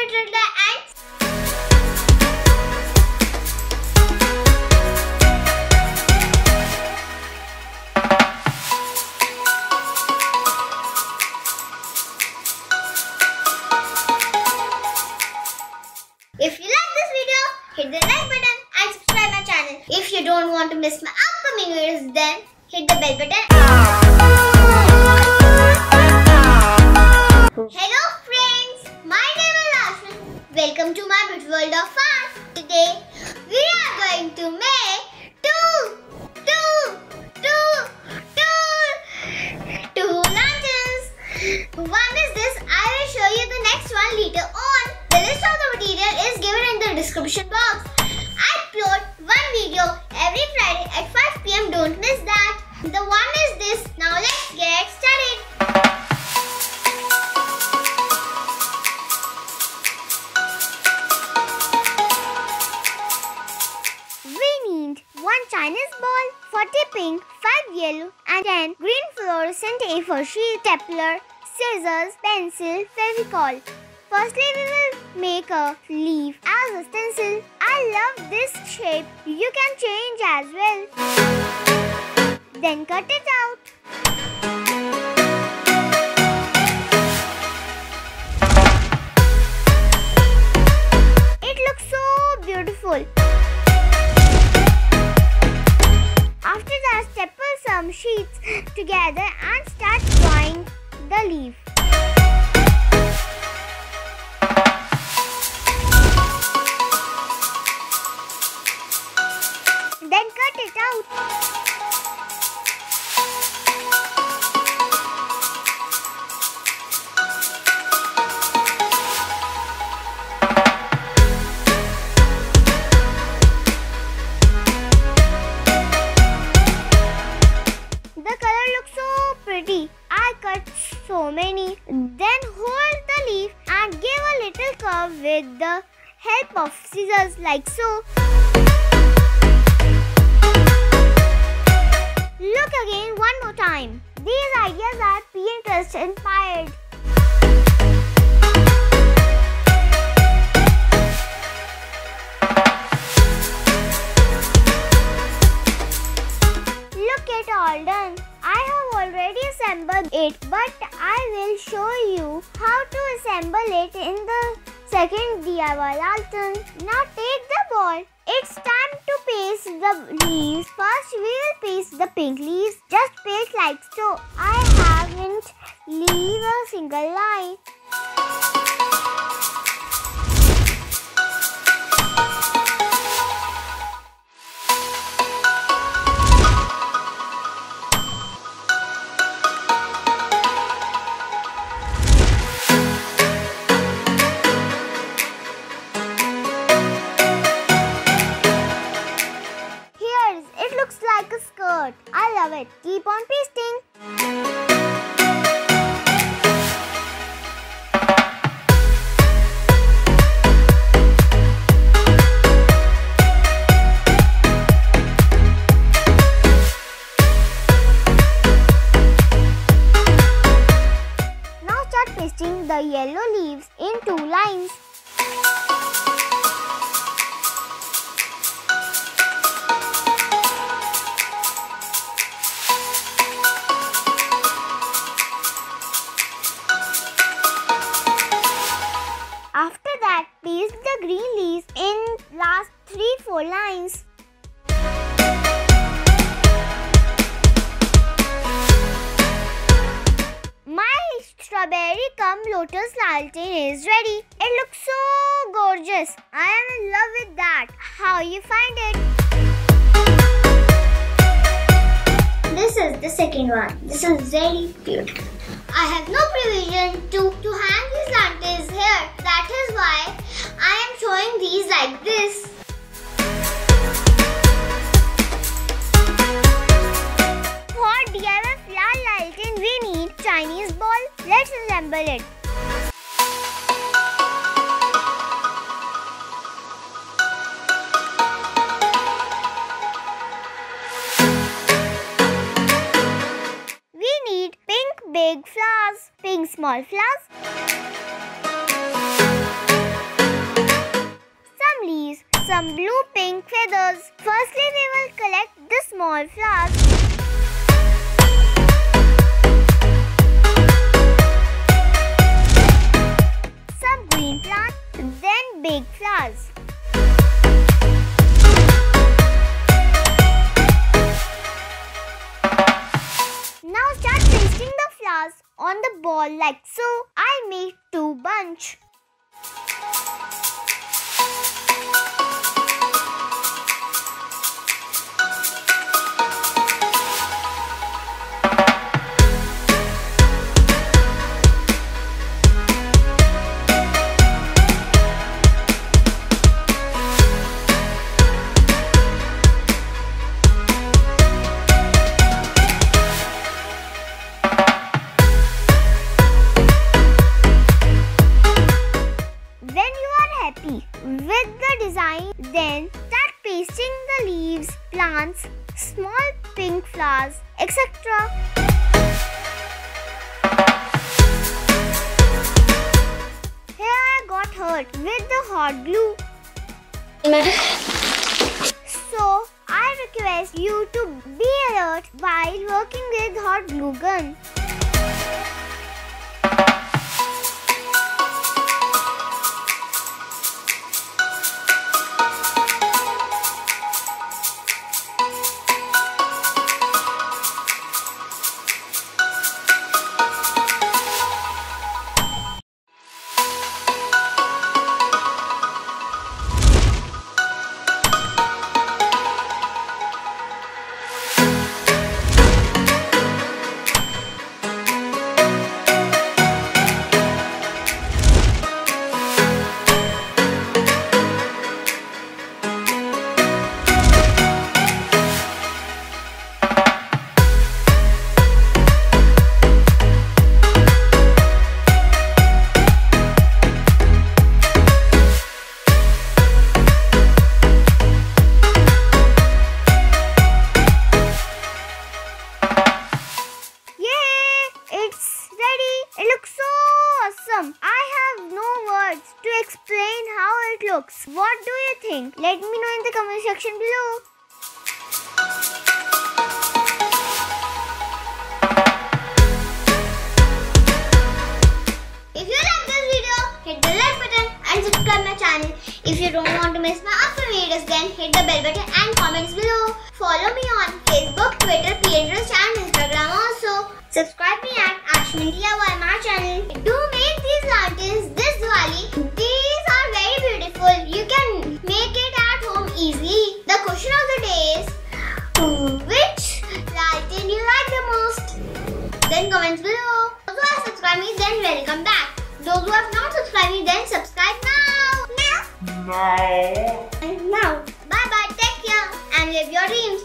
till the end. If you like this video, hit the like button and subscribe my channel. If you don't want to miss my upcoming videos, then hit the bell button. Hello friends, my name is Aishmin. Welcome to my beautiful world of art. Today we are going to make two lanterns. One is this. I will show you the next one later on. The list of the material is given in the description box. I upload one video every Friday at 5 PM. Don't miss that. The one is this. Now let's get started. We need 1 Chinese ball, 40 pink, 5 yellow and 10 green fluorescent A4 sheet, stapler, scissors, pencil, Fevicol. Firstly, we will make a leaf as a stencil. I love this shape. You can change as well. Then cut it out. It looks so beautiful. After that, staple some sheets together and start drawing the leaf. Then cut it out. The color looks so pretty. I cut so many. Then hold the leaf and give a little curve with the help of scissors like so. Look again one more time. These ideas are Pinterest inspired. Look at all done. I have already assembled it, but I will show you how to assemble it in the second DIY lantern. Now take the ball. It's time to paste the leaves. First we will paste the pink leaves. Just paste like so. I haven't leave a single line. Like a skirt. I love it. Keep on pasting. Now start pasting the yellow leaves in 2 lines. After that, paste the green leaves in last 3-4 lines. My strawberry cum lotus lantern is ready. It looks so gorgeous. I am in love with that. How you find it? This is the second one. This is very beautiful. I have no provision to hang these lanterns here. That is why I am showing these like this. For DIY flower lantern, we need Chinese ball. Let's assemble it. big flowers, pink small flowers. some leaves, some blue pink feathers. Firstly, we will collect the small flowers. Some green plants, then big flowers. Now start pasting the flowers on the ball like so. I made 2 bunches. With the design, then start pasting the leaves, plants, small pink flowers, etc. Here I got hurt with the hot glue. So I request you to be alert while working with hot glue gun. It looks so awesome. I have no words to explain how it looks. What do you think? Let me know in the comment section below. If you like this video, hit the like button and subscribe my channel. If you don't want to miss my upcoming videos, then hit the bell button and comments below. Follow me on Facebook, Twitter, Pinterest and Instagram also. Subscribe me at Aishmin DIY my channel. Do make these lanterns this Diwali. These are very beautiful. You can make it at home easily. The question of the day is, which lantern you like the most? Then comments below. Those who have subscribed me, then welcome back. Those who have not subscribed me, then subscribe now. Now. Bye bye. Take care and live your dreams.